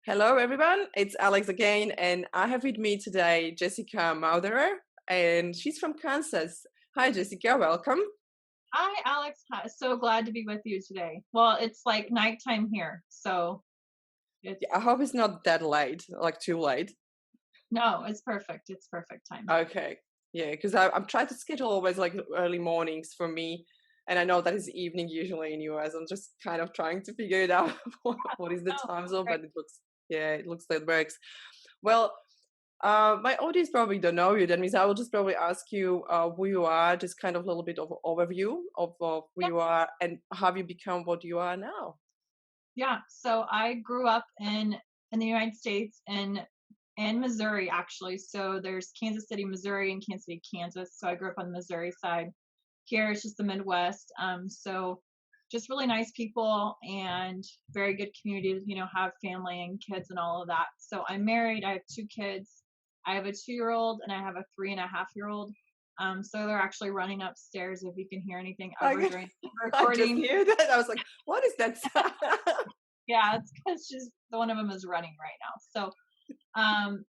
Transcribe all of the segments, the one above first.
Hello, everyone. It's Alex again, and I have with me today Jessica Mauderer, and she's from Kansas. Hi, Jessica. Welcome. Hi, Alex. So glad to be with you today. Well, it's like nighttime here, so Yeah, it's I hope it's not that late, like too late. no, it's perfect. It's perfect time. Okay. Yeah, because I'm trying to schedule always like early mornings for me, and I know that is evening usually in US. I'm just kind of trying to figure it out what is the Oh, time zone, great. but it looks like it works. Well, my audience probably don't know you. That means I will just probably ask you who you are, just kind of a little bit of overview of who Yeah, you are and how you become what you are now. yeah. So I grew up in the United States in Missouri, actually. So there's Kansas City, Missouri, and Kansas City, Kansas. So I grew up on the Missouri side. Here it's just the Midwest. So just really nice people and very good community. Have family and kids and all of that. So I'm married. I have two kids. I have a 2-year-old and I have a 3.5-year-old. So they're actually running upstairs if you can hear anything ever I, during the I just recording. hear that. I was like, what is that sound? Yeah, it's because she's one of them is running right now. So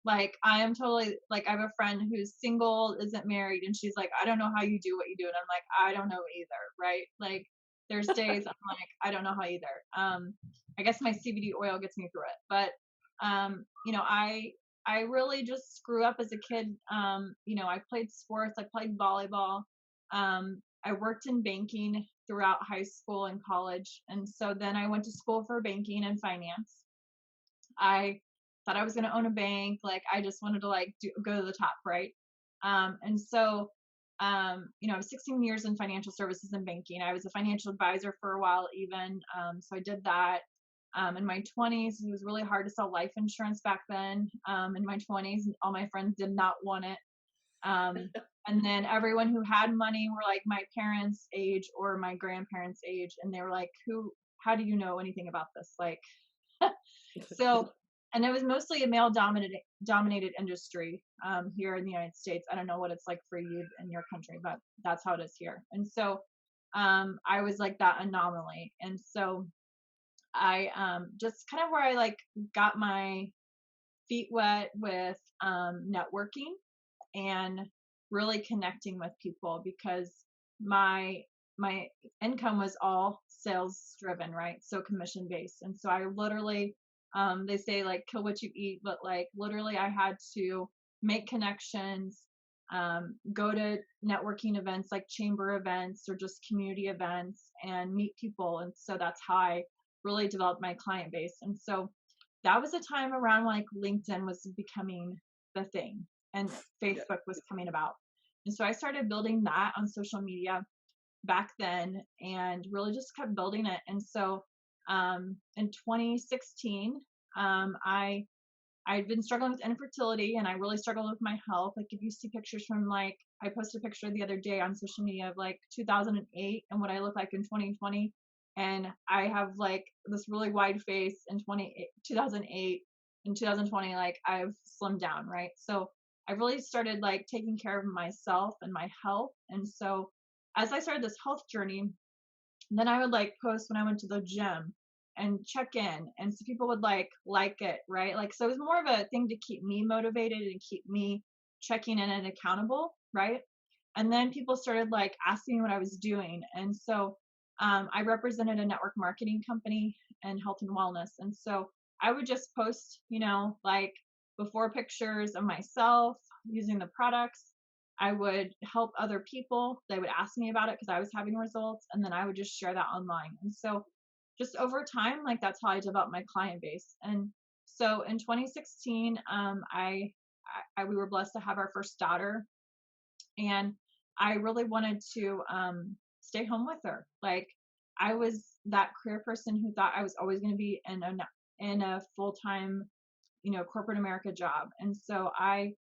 like I am totally like I have a friend who's single, isn't married, and she's like, I don't know how you do what you do. And I'm like, I don't know either, right? Like there's days I'm like, I don't know how either. I guess my CBD oil gets me through it. But I really just grew up as a kid. I played sports, I played volleyball. I worked in banking throughout high school and college. And so then I went to school for banking and finance. I thought I was going to own a bank. Like I just wanted to go to the top, right? And so, I was 16 years in financial services and banking. I was a financial advisor for a while, even. So I did that. In my 20s, it was really hard to sell life insurance back then. In my 20s, all my friends did not want it. And then everyone who had money were like my parents' age or my grandparents' age, and they were like, how do you know anything about this? Like, so, and it was mostly a male dominated industry here in the United States. I don't know what it's like for you in your country, but that's how it is here. And so I was like that anomaly. And so I just kind of where I like got my feet wet with networking and really connecting with people because my my income was all sales driven, right? So commission based. And so I literally they say like kill what you eat, but like literally I had to make connections, go to networking events like chamber events or just community events and meet people. And so that's how I really developed my client base. And so that was a time around like LinkedIn was becoming the thing and Yeah. Facebook was coming about. And so I started building that on social media back then and really just kept building it. And so in 2016, I'd been struggling with infertility and I really struggled with my health. Like if you see pictures from like I posted a picture the other day on social media of like 2008 and what I look like in 2020. And I have like this really wide face in 2008 and 2020, like I've slimmed down, right? So I really started like taking care of myself and my health. And so as I started this health journey, then I would like post when I went to the gym and check in. And so people would like it, right? Like so it was more of a thing to keep me motivated and keep me checking in and accountable, right? And then people started like asking me what I was doing. And so I represented a network marketing company and health and wellness. And so I would just post, like before pictures of myself using the products. I would help other people. They would ask me about it because I was having results, and then I would just share that online. And so, just over time, like that's how I developed my client base. And so, in 2016, we were blessed to have our first daughter, and I really wanted to stay home with her. Like I was that career person who thought I was always going to be in a full time, corporate America job, and so I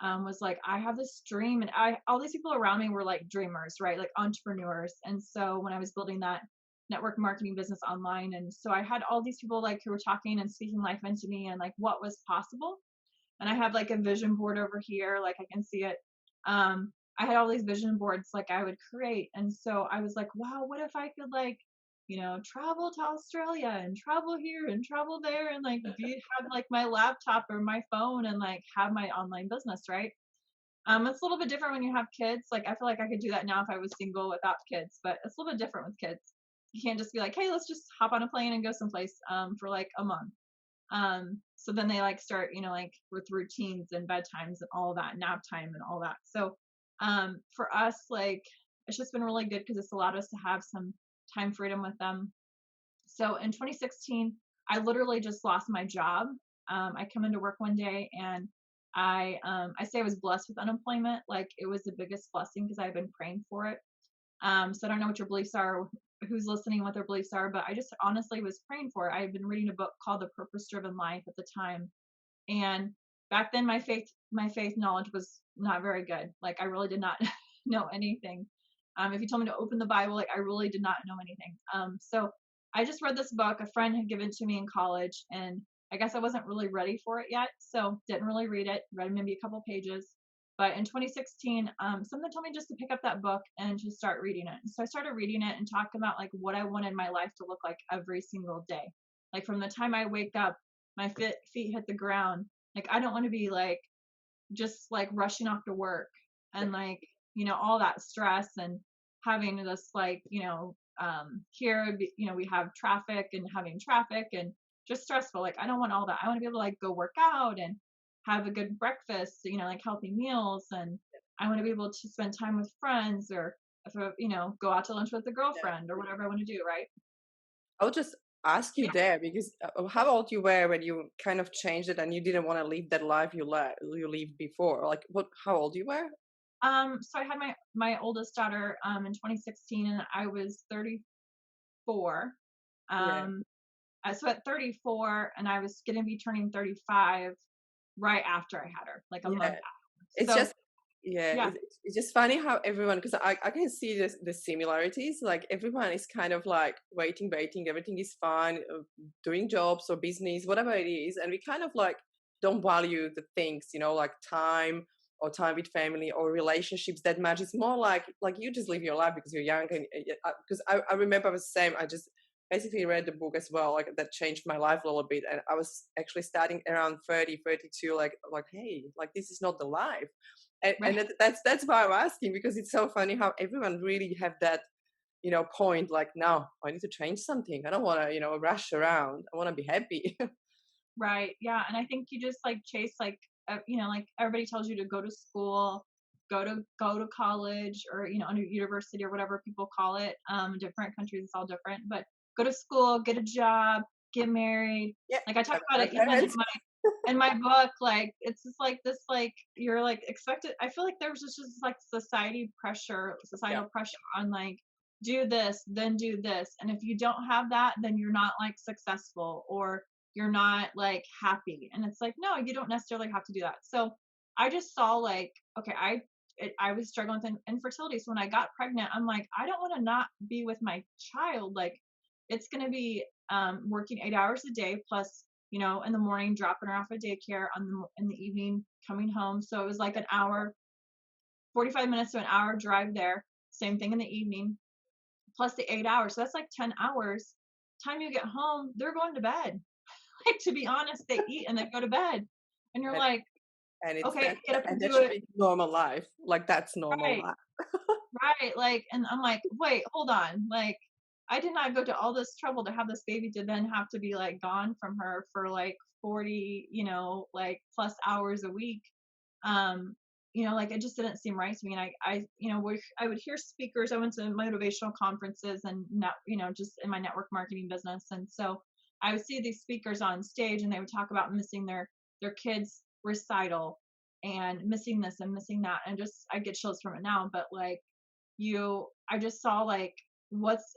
was like, I have this dream, and all these people around me were like dreamers, right? Like entrepreneurs. And so when I was building that network marketing business online, and so I had all these people like who were talking and speaking life into me and like what was possible. And I have like a vision board over here, like I can see it. I had all these vision boards like I would create, and so I was like, wow, what if I could like, travel to Australia and travel here and travel there and like have like my laptop or my phone and like have my online business, right? It's a little bit different when you have kids. Like I feel like I could do that now if I was single without kids, but it's a little bit different with kids. You can't just be like, hey, let's just hop on a plane and go someplace for like a month. So then they like start, like with routines and bedtimes and all that, nap time and all that. So for us, like it's just been really good because it's allowed us to have some time freedom with them. So in 2016, I literally just lost my job. I come into work one day and I say I was blessed with unemployment. Like it was the biggest blessing because I've been praying for it. So I don't know what your beliefs are, who's listening, what their beliefs are, but I just honestly was praying for it. I had been reading a book called The Purpose Driven Life at the time. And back then my faith knowledge was not very good. Like I really did not know anything. If you told me to open the Bible, like I really did not know anything. So I just read this book. A friend had given it to me in college, and I guess I wasn't really ready for it yet, so didn't really read it. Read maybe a couple pages. But in 2016, something told me just to pick up that book and to start reading it. So I started reading it and talking about like what I wanted my life to look like every single day. Like from the time I wake up, my feet hit the ground. Like I don't want to be like just like rushing off to work and like all that stress and having this like here we have traffic and having traffic and just stressful. Like I don't want all that. I want to be able to like go work out and have a good breakfast, like healthy meals, and I want to be able to spend time with friends or if go out to lunch with a girlfriend or whatever I want to do, right? I'll just ask you Yeah. there because how old you were when you kind of changed it and you didn't want to live that life you lived before? Like how old you were? So I had my oldest daughter in 2016 and I was 34. Yeah. Um so at 34 and I was going to be turning 35 right after I had her, like a month Yeah. after. It's So just yeah, yeah, it's just funny how everyone because I can see the similarities. Like everyone is kind of like waiting, everything is fine, doing jobs or business, whatever it is, and we kind of like don't value the things, like time or time with family or relationships that much. It's more like you just live your life because you're young and because I remember I was the same. I just basically read the book as well, like that changed my life a little bit, and I was actually starting around 30, 32, like hey, like this is not the life and right. that's why I'm asking because it's so funny how everyone really have that point like no I need to change something I don't want to rush around I want to be happy. Right. Yeah. And I think you just like chase like like everybody tells you to go to school, go to college or under university or whatever people call it. Different countries it's all different, but go to school, get a job, get married. Yeah, Like I talk like about my it even parents. in my book. Like it's just like this like you're like expected. I feel like there was just like Yeah, societal pressure on like do this, then do this, and if you don't have that, then you're not like successful or you're not like happy. And it's like, no, you don't necessarily have to do that. So I just saw like, okay, I was struggling with infertility. So when I got pregnant, I'm like, I don't want to not be with my child. Like it's going to be working 8 hours a day plus, in the morning, dropping her off at daycare in the evening, coming home. So it was like an hour, 45 minutes to an hour drive there. Same thing in the evening, plus the 8 hours. So that's like 10 hours. Time you get home, they're going to bed. Like to be honest, they eat and they go to bed. And you're and, like, and it's okay, that get up and and that do should it. be normal life like that's normal Right, life. right. Like, and I'm like, wait, hold on. Like, I did not go to all this trouble to have this baby to then have to be like gone from her for like 40, like plus hours a week. Um, like it just didn't seem right to me. And I would hear speakers. I went to motivational conferences and just in my network marketing business. And so I would see these speakers on stage and they would talk about missing their kids recital and missing this and missing that. And just, I get chills from it now, but like I just saw like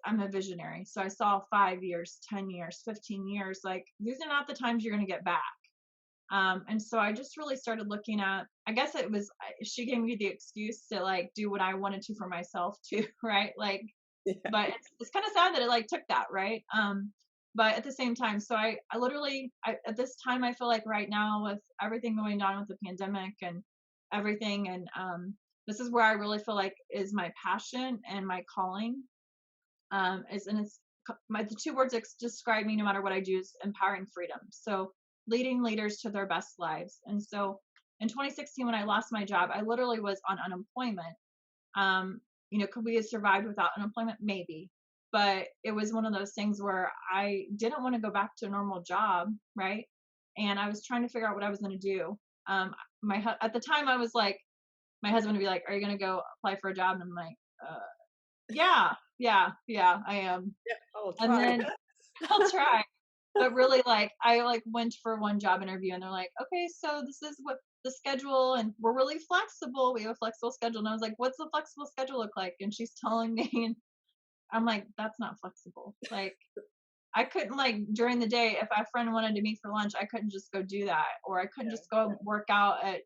I'm a visionary. So I saw 5 years, 10 years, 15 years, like these are not the times you're going to get back. And so I just really started looking at, I guess it was, she gave me the excuse to like do what I wanted to for myself too, right? Like, Yeah. but it's kind of sad that it like took that, right? But at the same time, so I literally, at this time, I feel like right now with everything going on with the pandemic and everything, and this is where I really feel like is my passion and my calling, and it's the two words that describe me no matter what I do is empowering freedom. So leading leaders to their best lives. And so in 2016, when I lost my job, I literally was on unemployment. Um, could we have survived without unemployment? Maybe. But it was one of those things where I didn't want to go back to a normal job, right? And I was trying to figure out what I was going to do. At the time, I was like, my husband would be like, "Are you going to go apply for a job?" And I'm like, "Yeah, yeah, I am." Yeah, I'll And try. then I'll try. But really, like, I like went for one job interview, and they're like, "Okay, so this is what the schedule, and we're really flexible. We have a flexible schedule." And I was like, "What's the flexible schedule look like?" And she's telling me, and I'm like, "That's not flexible." Like, I couldn't, like, during the day, if a friend wanted to meet for lunch, I couldn't just go do that, or I couldn't just go work out at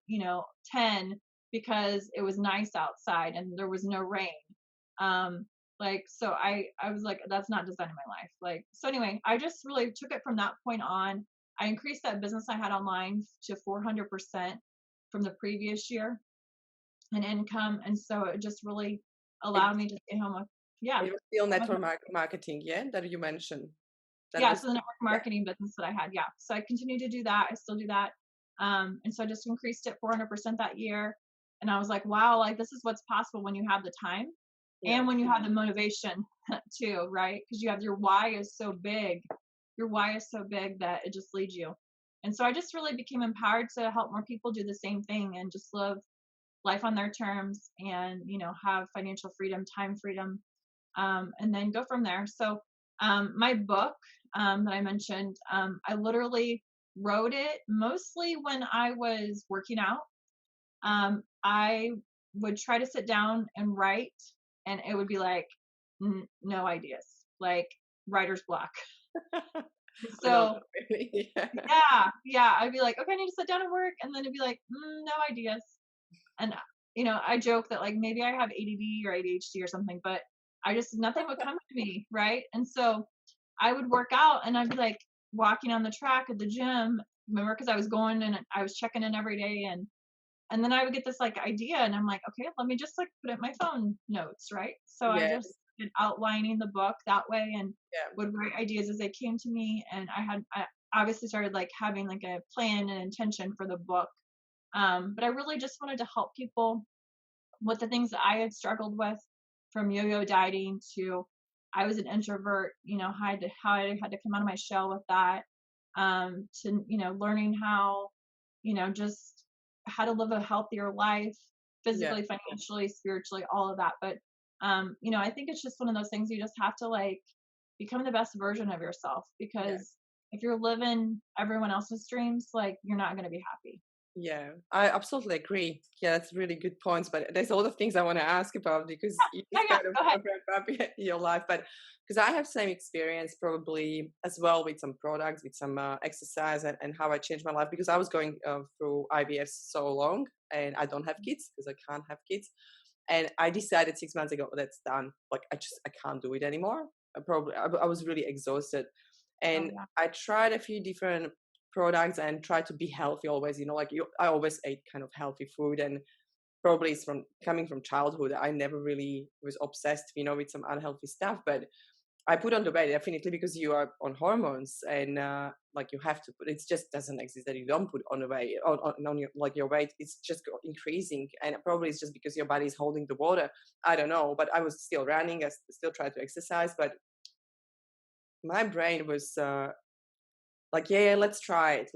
10 because it was nice outside and there was no rain. Um, so I was like, that's not designing my life. Like, so anyway, I just really took it from that point on. I increased that business I had online to 400% from the previous year in income, and so it just really It allowed me to stay home with, yeah. it was still network marketing, yeah, that you mentioned. That Yeah, was so the network yeah. marketing business that I had, yeah. So I continue to do that. I still do that. And so I just increased it 400% that year. And I was like, wow, like this is what's possible when you have the time Yeah. and when you have the motivation too, right? Because you have your why is so big. Your why is so big that it just leads you. And so I just really became empowered to help more people do the same thing and just live life on their terms and, have financial freedom, time freedom, and then go from there. So my book that I mentioned, I literally wrote it mostly when I was working out. I would try to sit down and write, and it would be like, no ideas, like writer's block. I know So that really. Yeah. yeah, I'd be like, okay, I need to sit down and work, and then it'd be like, no ideas. And I joke that like maybe I have ADD or ADHD or something, but I just nothing would come to me, right? And so I would work out, and I'd be like walking on the track at the gym, remember, because I was going and I was checking in every day, and then I would get this like idea, and I'm like, okay, let me just like put it in my phone notes, right? So I Yeah. just been outlining the book that way and Yeah. would write ideas as they came to me, and I obviously started like having like a plan and intention for the book. But I really just wanted to help people with the things that I had struggled with, from yo-yo dieting to I was an introvert, how I had to come out of my shell with that, to learning how, just how to live a healthier life, Yeah. physically, financially, spiritually, all of that. But I think it's just one of those things you just have to like become the best version of yourself, Yeah. because if you're living everyone else's dreams, like you're not going to be happy. Yeah, I absolutely agree. Yeah, that's really good points. But there's a lot of things I want to ask about because you Yeah, just yeah, kind of go ahead. wrap up your life. But because I have same experience probably as well with some products, with some exercise, and how I changed my life because I was going through IVF so long, and I don't have kids because I can't have kids. And I decided 6 months ago that's done. Like I can't do it anymore. I was really exhausted, Oh and yeah. I tried a few different products and tried to be healthy always. I always ate kind of healthy food, and probably it's from coming from childhood. I never really was obsessed, with some unhealthy stuff, but I put on the weight definitely because you are on hormones and like you have to put. It just doesn't exist that you don't put on the weight on your like your weight. It's just increasing, and probably it's just because your body is holding the water. I don't know, but I was still running. I still tried to exercise, but my brain was like, yeah, let's try it.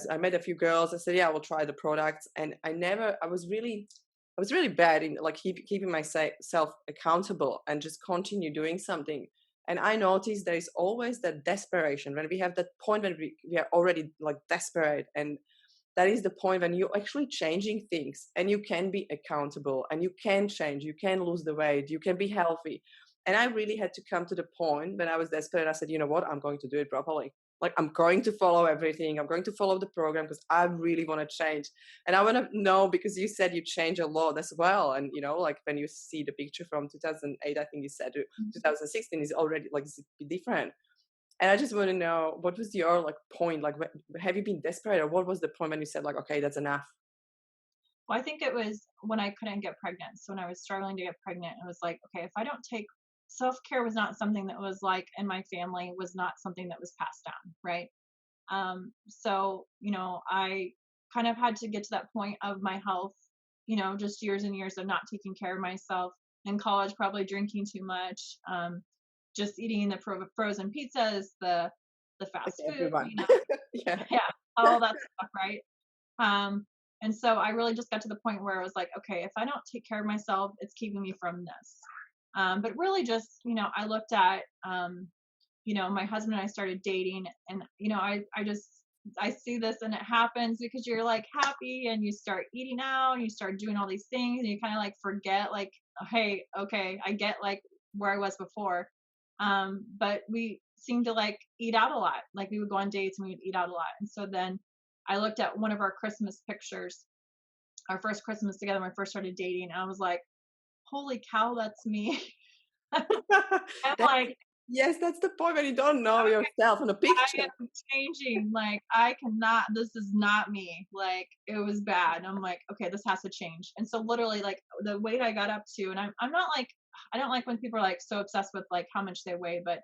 I met a few girls. I said, yeah, we'll try the products, and I was really bad in like keeping myself accountable and just continue doing something. And I noticed there is always that desperation when we have that point when we are already like desperate, and that is the point when you're actually changing things, and you can be accountable, and you can change, you can lose the weight, you can be healthy. And I really had to come to the point when I was desperate. I said, you know what, I'm going to do it properly. Like, I'm going to follow everything. I'm going to follow the program because I really want to change. And I want to know, because you said you change a lot as well. And, like when you see the picture from 2008, I think you said to 2016 is already like different. And I just want to know, what was your like point? Like, have you been desperate, or what was the point when you said like, okay, that's enough? Well, I think it was when I couldn't get pregnant. So when I was struggling to get pregnant, it was like, okay, if I don't take self-care was not something that was like in my family, was not something that was passed down, right? So, I kind of had to get to that point of my health, just years and years of not taking care of myself. In college, probably drinking too much, just eating the frozen pizzas, the Like fast food, everyone. Yeah. yeah, all that stuff, right? Um, and so I really just got to the point where I was like, okay, if I don't take care of myself, it's keeping me from this. But really just, I looked at, my husband and I started dating, and, I see this and it happens because you're like happy and you start eating out and you start doing all these things and you kind of like forget like, hey, okay, I get like where I was before. But we seemed to like eat out a lot. Like we would go on dates and we would eat out a lot. And so then I looked at one of our Christmas pictures, our first Christmas together when we first started dating, and I was like, holy cow, that's me. I'm That's, like, yes, that's the point when you don't know yourself in a I picture. am changing. Like, I cannot, this is not me. Like, it was bad. I'm like, okay, this has to change. And so literally like the weight I got up to, and I'm not like, I don't like when people are like so obsessed with like how much they weigh, but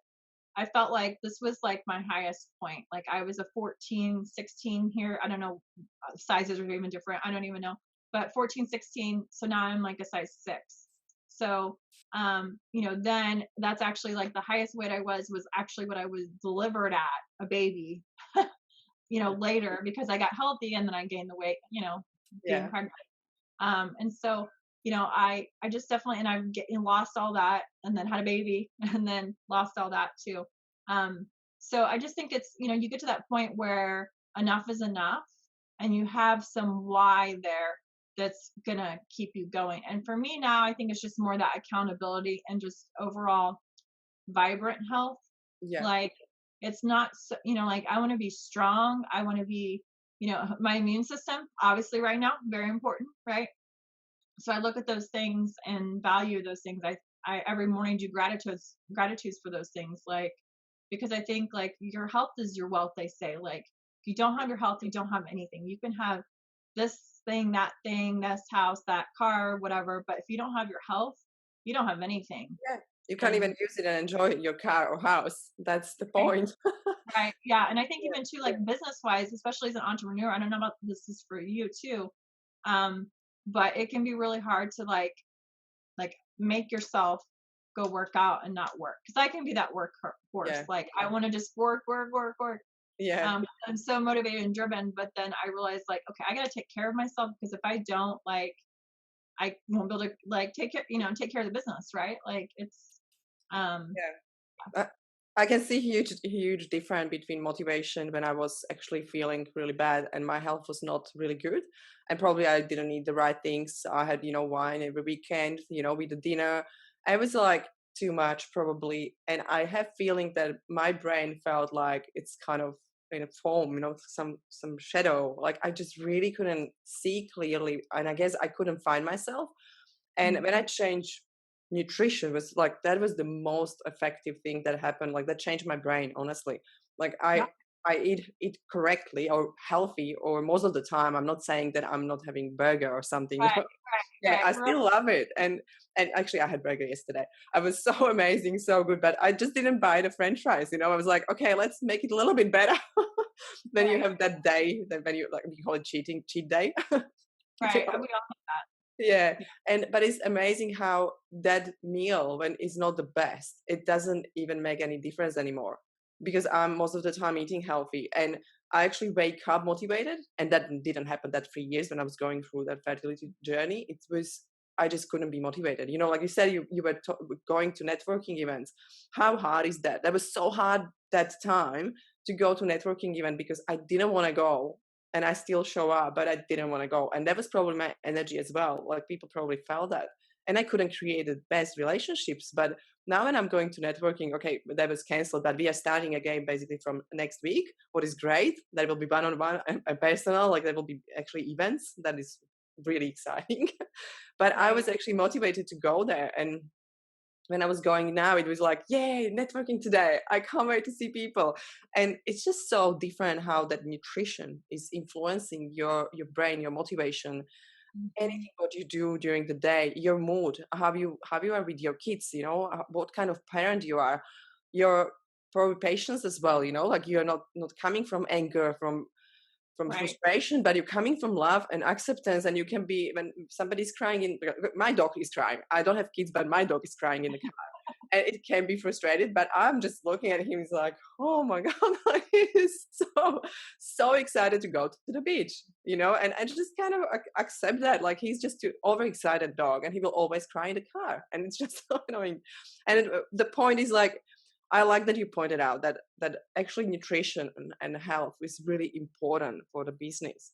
I felt like this was like my highest point. Like I was a 14, 16 here. I don't know. Sizes are even different. I don't even know. But 14, 16. So now I'm like a size 6. So, then that's actually like the highest weight I was actually what I was delivered at, a baby, later because I got healthy and then I gained the weight, being Yeah. pregnant. And so, I just definitely, and I've lost all that and then had a baby and then lost all that too. So I just think it's, you get to that point where enough is enough and you have some why there that's going to keep you going. And for me now, I think it's just more that accountability and just overall vibrant health. Yeah. Like it's not, like I want to be strong. I want to be, my immune system, obviously right now, very important, right? So I look at those things and value those things. I every morning do gratitudes for those things, like because I think like your health is your wealth. They say like if you don't have your health, you don't have anything. You can have this thing, this house, that car, whatever, but if you don't have your health, you don't have anything. Yeah. You can't And even use it and enjoy your car or house. That's the right, point. right, yeah, and I think Yeah. even too like business wise, especially as an entrepreneur, I don't know about this is for you too, um, but it can be really hard to like make yourself go work out and not work because I can be that horse. Yeah. Like I want to just work. Yeah. I'm so motivated and driven, but then I realized like, okay, I got to take care of myself because if I don't, like, I won't be able to like take care of the business, right? Like it's, um, Yeah. I can see huge difference between motivation when I was actually feeling really bad and my health was not really good, and probably I didn't eat the right things. I had wine every weekend, with the dinner. I was like too much probably, and I have feeling that my brain felt like it's kind of in a foam, some shadow. Like I just really couldn't see clearly, and I guess I couldn't find myself. And when I changed nutrition was like that was the most effective thing that happened, like that changed my brain, honestly. Like yeah, I eat correctly or healthy, or most of the time. I'm not saying that I'm not having burger or something, right, yeah, I right. still love it. And actually I had burger yesterday. I was so amazing, so good, but I just didn't buy the french fries. I was like, okay, let's make it a little bit better. Then you Right, have that day that when you, like, we call it cheat day. right. We all have that. Yeah, Yeah, but it's amazing how that meal, when it's not the best, it doesn't even make any difference anymore, because I'm most of the time eating healthy and I actually wake up motivated, and that didn't happen that 3 years when I was going through that fertility journey. It was, I just couldn't be motivated. Like you said, you were going to networking events. How hard is that? That was so hard that time to go to networking event because I didn't want to go, and I still show up, but I didn't want to go. And that was probably my energy as well. Like people probably felt that. And I couldn't create the best relationships. But now when I'm going to networking, okay, that was canceled, but we are starting again basically from next week. What is great, that will be one-on-one and personal, like there will be actually events. That is really exciting. But I right. was actually motivated to go there. And when I was going now, it was like, yay, networking today. I can't wait to see people. And it's just so different how that nutrition is influencing your brain, your motivation. Mhm. anything what you do during the day, your mood, how you are with your kids, you know, what kind of parent you are, your probably patience as well, you know, like you're not coming from anger, from Right. frustration, but you're coming from love and acceptance. And you can be, when somebody's crying in, my dog is crying, I don't have kids, but my dog is crying in the car, and it can be frustrated, but I'm just looking at him, he's like, oh my god, like, he is so excited to go to the beach, you know. And I just kind of accept that, like, he's just too overexcited dog, and he will always cry in the car, and it's just so annoying. And the point is, like, I like that you pointed out that actually nutrition and health is really important for the business.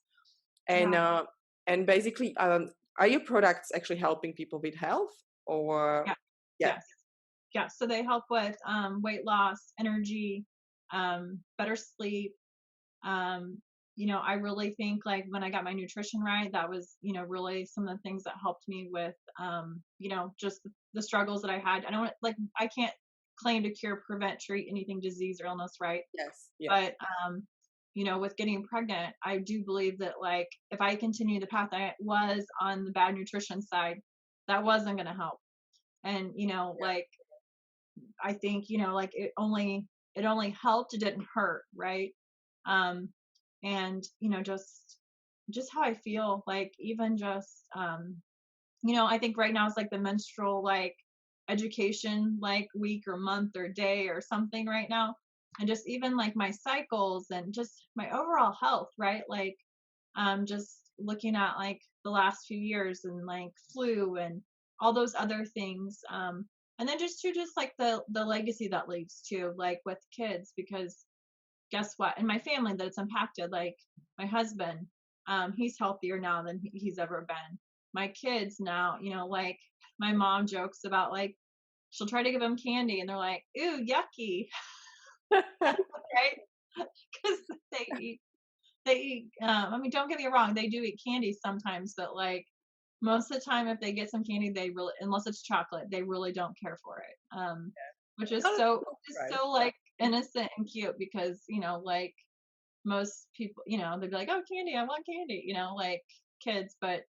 And Yeah. and basically, are your products actually helping people with health, or Yeah. yeah? Yes. Yeah. So they help with weight loss, energy, better sleep. Um, I really think like when I got my nutrition right, that was, really some of the things that helped me with, just the struggles that I had. I don't like, I can't claim to cure, prevent, treat anything, disease or illness, right? Yes, yes. But, with getting pregnant, I do believe that like if I continue the path I was on the bad nutrition side, that wasn't going to help. And, like I think, like it only helped, it didn't hurt, right? Um, and just how I feel, like even just I think right now it's like the menstrual like education like week or month or day or something right now. And just even like my cycles and just my overall health, right? Like just looking at like the last few years and like flu and all those other things. And then just like the legacy that leaves too, like with kids, because guess what? In my family that it's impacted, like my husband, he's healthier now than he's ever been. My kids now, like my mom jokes about like she'll try to give them candy and they're like, "Ooh, yucky," right? Because they eat. I mean, don't get me wrong, they do eat candy sometimes, but like most of the time, if they get some candy, they really, unless it's chocolate, they really don't care for it. Which is Oh, so, right. like innocent and cute because like most people, they'd be like, "Oh, candy, I want candy," like kids. But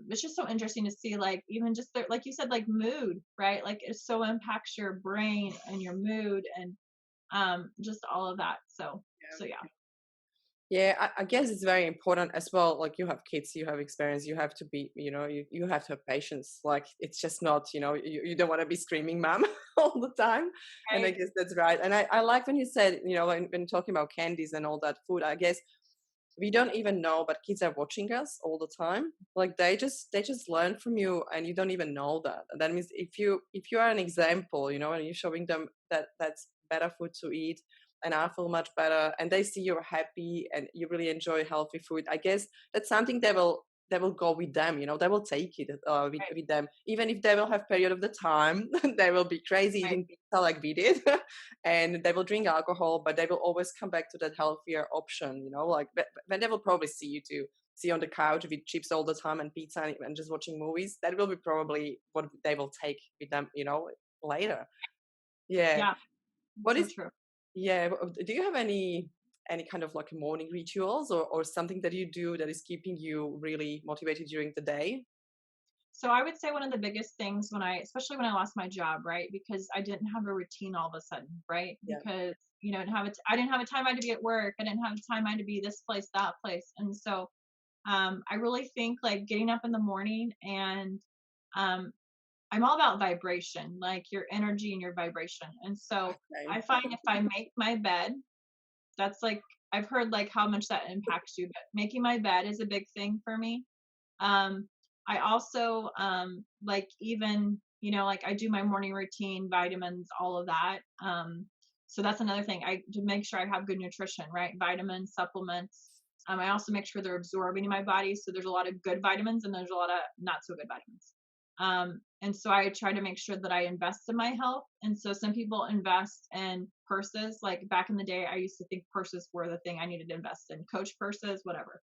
it's just so interesting to see, like even just their, like you said, like mood, right? Like it so impacts your brain and your mood and just all of that. So yeah. Yeah, I guess it's very important as well. Like, you have kids, you have experience, you have to be, you know, you have to have patience. Like, it's just not, you know, you don't want to be screaming mom all the time. And I Right. guess that's right. And I like when you said, you know, when talking about candies and all that food, I guess we don't even know, but kids are watching us all the time. Like, they just learn from you, and you don't even know that. And that means if you are an example, you know, and you're showing them that that's better food to eat, and I feel much better, and they see you're happy and you really enjoy healthy food, I guess that's something they will go with them, you know, they will take it Right. with them, even if they will have period of the time they will be crazy Right. eating pizza like we did, and they will drink alcohol, but they will always come back to that healthier option, you know, like when they will probably see you to see on the couch with chips all the time and pizza and just watching movies, that will be probably what they will take with them, you know, later. Yeah. Yeah. It's What so is true. yeah, do you have any kind of like morning rituals, or something that you do that is keeping you really motivated during the day? So I would say one of the biggest things when especially when I lost my job, right? Because I didn't have a routine all of a sudden, right? Yeah. Because I didn't have a time I had to be at work. I didn't have a time I had to be this place, that place, and so I really think like getting up in the morning and um, I'm all about vibration, like your energy and your vibration. And so Okay. I find if I make my bed, that's like I've heard like how much that impacts you, but making my bed is a big thing for me. um, I also like even like I do my morning routine, vitamins, all of that. So that's another thing. I to make sure I have good nutrition, right? Vitamins, supplements. I also make sure they're absorbing in my body. So there's a lot of good vitamins and there's a lot of not so good vitamins. And so I try to make sure that I invest in my health. And so some people invest in purses. Like back in the day, I used to think purses were the thing I needed to invest in, Coach purses, whatever.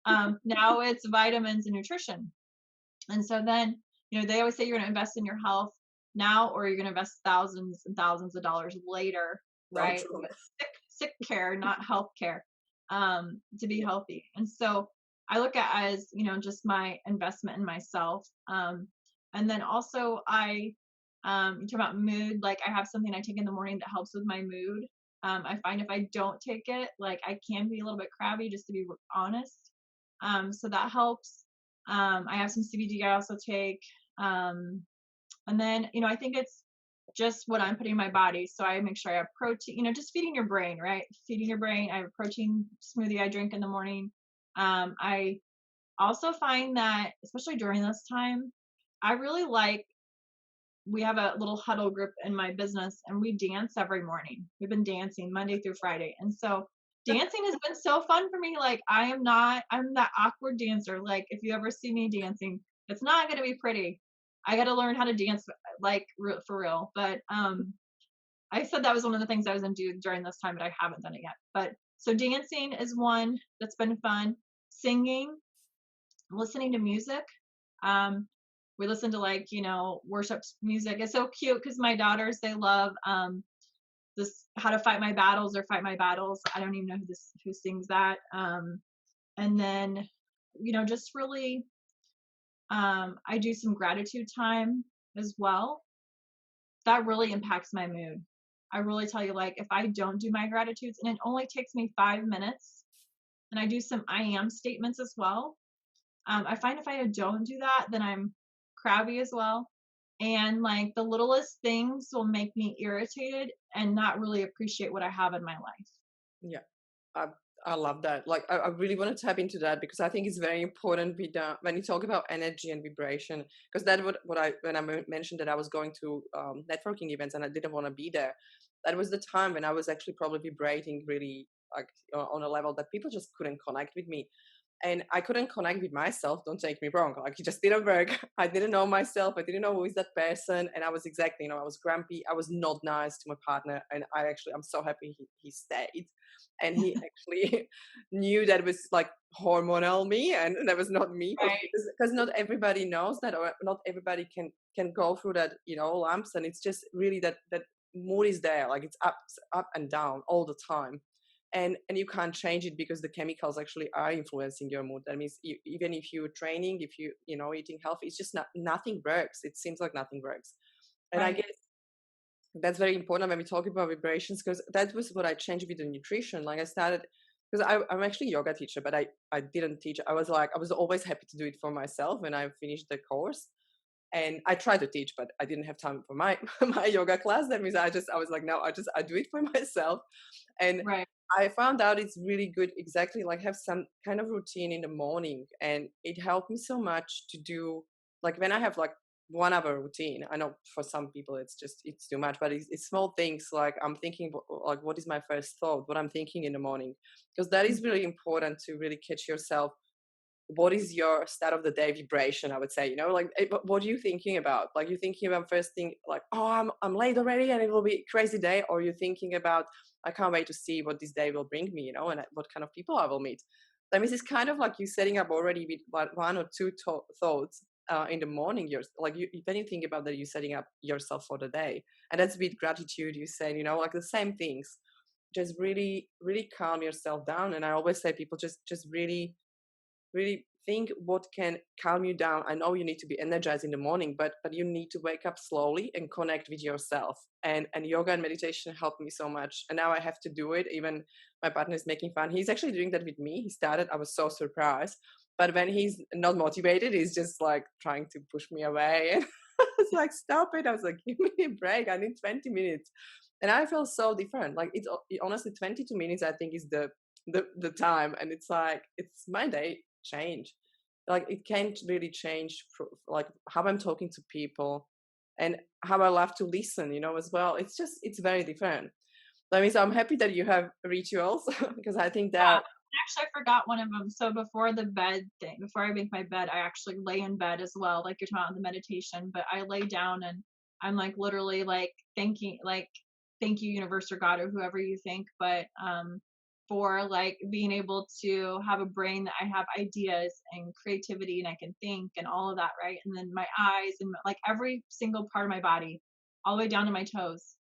Now it's vitamins and nutrition. And so then, they always say you're going to invest in your health now, or you're going to invest thousands and thousands of dollars later, So right? true. With sick care, not health care, to be healthy. And so I look at as, just my investment in myself. And then also you talk about mood, like I have something I take in the morning that helps with my mood. I find if I don't take it, like I can be a little bit crabby, just to be honest. So that helps. I have some CBD I also take. And then, I think it's just what I'm putting in my body. So I make sure I have protein, just feeding your brain, right? Feeding your brain. I have a protein smoothie I drink in the morning. I also find that, especially during this time, I really like, we have a little huddle group in my business and we dance every morning. We've been dancing Monday through Friday. And so dancing has been so fun for me. Like I'm that awkward dancer. Like if you ever see me dancing, it's not going to be pretty. I got to learn how to dance like for real. But I said that was one of the things I was going to do during this time, but I haven't done it yet. But so dancing is one that's been fun. Singing, listening to music. Um, we listen to like, worship music. It's so cute because my daughters, they love this How to Fight My Battles or Fight My Battles. I don't even know who sings that. And then, just really I do some gratitude time as well. That really impacts my mood. I really tell you, like, if I don't do my gratitudes, and it only takes me 5 minutes, and I do some I am statements as well. I find if I don't do that, then I'm crabby as well. And like the littlest things will make me irritated and not really appreciate what I have in my life. Yeah, I, I love that. Like, I really want to tap into that because I think it's very important when you talk about energy and vibration. Because that what I when I mentioned that I was going to networking events and I didn't want to be there. That was the time when I was actually probably vibrating really like on a level that people just couldn't connect with me. And I couldn't connect with myself. Don't take me wrong. Like it just didn't work. I didn't know myself. I didn't know who is that person. And I was exactly, I was grumpy. I was not nice to my partner. And I'm so happy he stayed. And he actually knew that it was like hormonal me and that was not me. Right. Because not everybody knows that or not everybody can go through that, lumps. And it's just really that mood is there. Like it's up and down all the time and you can't change it because the chemicals actually are influencing your mood. That means even if you're training, if eating healthy, it's just nothing works. It seems like nothing works. And I Right. guess that's very important when we talk about vibrations because that was what I changed with the nutrition. Like I started because I'm actually a yoga teacher, but I didn't teach. I was always happy to do it for myself when I finished the course. And I tried to teach, but I didn't have time for my my yoga class. That means I was like, no, I do it for myself. And Right. I found out it's really good, exactly like have some kind of routine in the morning. And it helped me so much to do like when I have like 1 hour routine. I know for some people it's too much, but it's small things like I'm thinking like what is my first thought, what I'm thinking in the morning, because that is really important to really catch yourself. What is your start of the day vibration? I would say, like what are you thinking about? Like you're thinking about first thing like, oh, I'm late already and it will be a crazy day, or you're thinking about I can't wait to see what this day will bring me, and what kind of people I will meet. That means it's kind of like you setting up already with one or two thoughts in the morning. You're like if anything about that, you're setting up yourself for the day, and that's with gratitude. You said, like the same things. Just really, really calm yourself down. And I always say, people just really think what can calm you down. I know you need to be energized in the morning, but you need to wake up slowly and connect with yourself. And yoga and meditation helped me so much. And now I have to do it. Even my partner is making fun. He's actually doing that with me. He started. I was so surprised. But when he's not motivated, he's just like trying to push me away. And I was like, stop it. I was like, give me a break. I need 20 minutes. And I feel so different. Like honestly 22 minutes, I think is the time. And it's like, it's my day change. Like it can't really change like how I'm talking to people and how I love to listen, as well. It's very different. That means I'm happy that you have rituals because I think Yeah. that Actually, I forgot one of them. So before the bed thing, before I make my bed, I actually lay in bed as well. Like you're talking about the meditation, but I lay down and I'm like literally like thanking, like, thank you, universe or God or whoever you think, but for like being able to have a brain that I have ideas and creativity and I can think and all of that, right? And then my eyes and like every single part of my body, all the way down to my toes,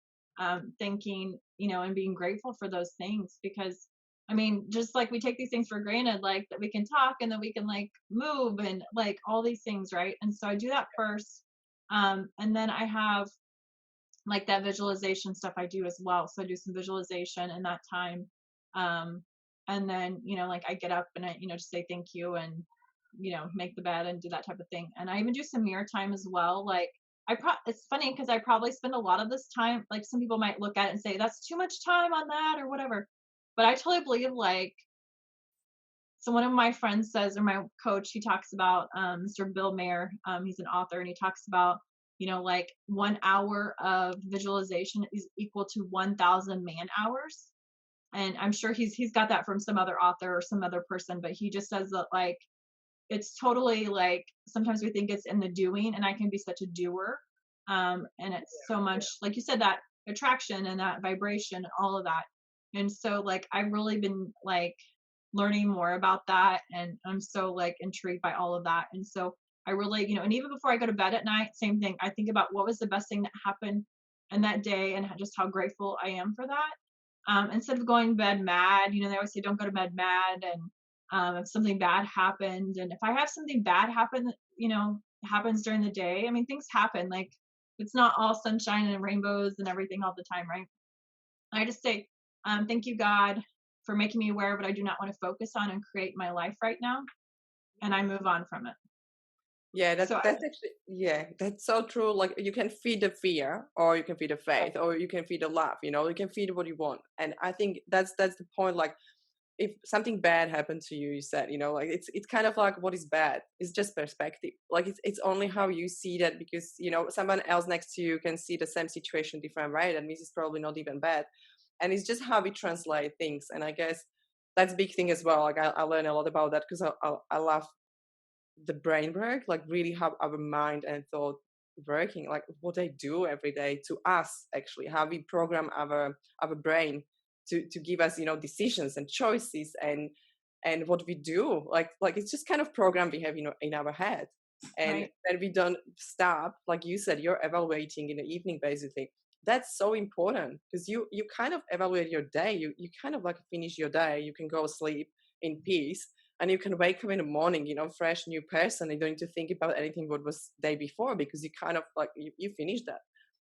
thinking, and being grateful for those things because I mean, just like we take these things for granted, like that we can talk and that we can like move and like all these things, right? And so I do that first. And then I have like that visualization stuff I do as well. So I do some visualization in that time. Um, and then, like I get up and I, just say thank you and, make the bed and do that type of thing. And I even do some mirror time as well. Like it's funny because I probably spend a lot of this time, like some people might look at it and say, that's too much time on that or whatever. But I totally believe like, so one of my friends says, or my coach, he talks about Mr. Bill Mayer. He's an author, and he talks about, like 1 hour of visualization is equal to 1,000 man hours. And I'm sure he's got that from some other author or some other person, but he just says that like it's totally like sometimes we think it's in the doing, and I can be such a doer. And it's so much like you said, that attraction and that vibration and all of that. And so like I've really been like learning more about that, and I'm so like intrigued by all of that. And so I really, and even before I go to bed at night, same thing, I think about what was the best thing that happened in that day and just how grateful I am for that. Instead of going to bed mad, they always say don't go to bed mad. And if something bad happened, and if I have something bad happen, happens during the day, I mean, things happen, like it's not all sunshine and rainbows and everything all the time, right? I just say, thank you, God, for making me aware of what I do not want to focus on and create my life right now. And I move on from it. Yeah, So that's actually, yeah, that's so true. Like you can feed the fear, or you can feed the faith, or you can feed the love. You can feed what you want. And I think that's the point. Like if something bad happened to you, you said, like it's kind of like what is bad. It's just perspective. Like it's only how you see that, because someone else next to you can see the same situation different, right? And this is probably not even bad. And it's just how we translate things. And I guess that's a big thing as well. Like I learn a lot about that because I love the brain work, like really how our mind and thought working, like what they do every day to us, actually how we program our brain to give us decisions and choices, and what we do, like it's just kind of program we have in our head. And right, then we don't stop, like you said, you're evaluating in the evening basically. That's so important, because you kind of evaluate your day, you kind of like finish your day, you can go sleep in peace, and you can wake up in the morning, fresh new person. You don't need to think about anything what was day before, because you kind of like you finish that.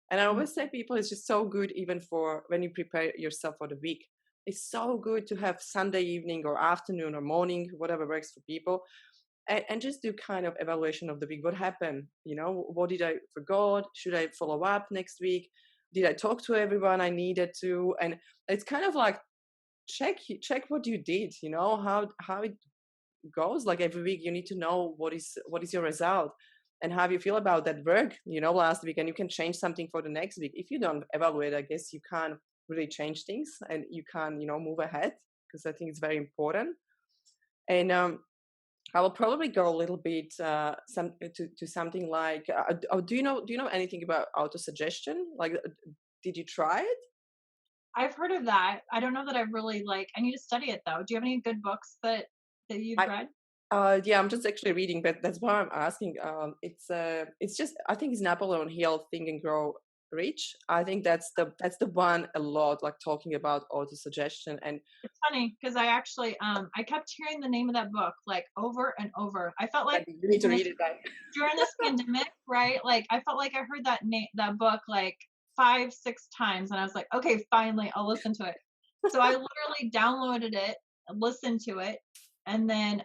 And I mm, always say people, it's just so good, even for when you prepare yourself for the week. It's so good to have Sunday evening or afternoon or morning, whatever works for people, and just do kind of evaluation of the week. What happened? What did I forgot? Should I follow up next week? Did I talk to everyone I needed to? And it's kind of like check what you did. How it goes. Like every week you need to know what is your result, and how you feel about that work last week, and you can change something for the next week. If you don't evaluate, I guess you can't really change things, and you can't move ahead, because I think it's very important. And I will probably go a little bit to something like do you know anything about auto suggestion? Like did you try it? I've heard of that. I don't know that I've really like. I need to study it though. Do you have any good books that you've I read? Yeah, I'm just actually reading, but that's why I'm asking. It's just, I think it's Napoleon Hill, Think and Grow Rich. I think that's the one a lot, like talking about auto suggestion. And It's funny because I actually I kept hearing the name of that book like over and over. I felt like you need to in this read it. Then. during this pandemic, right? Like I felt like I heard that book like 5, 6 times, and I was like, okay, finally, I'll listen to it. So I literally downloaded it, listened to it, and then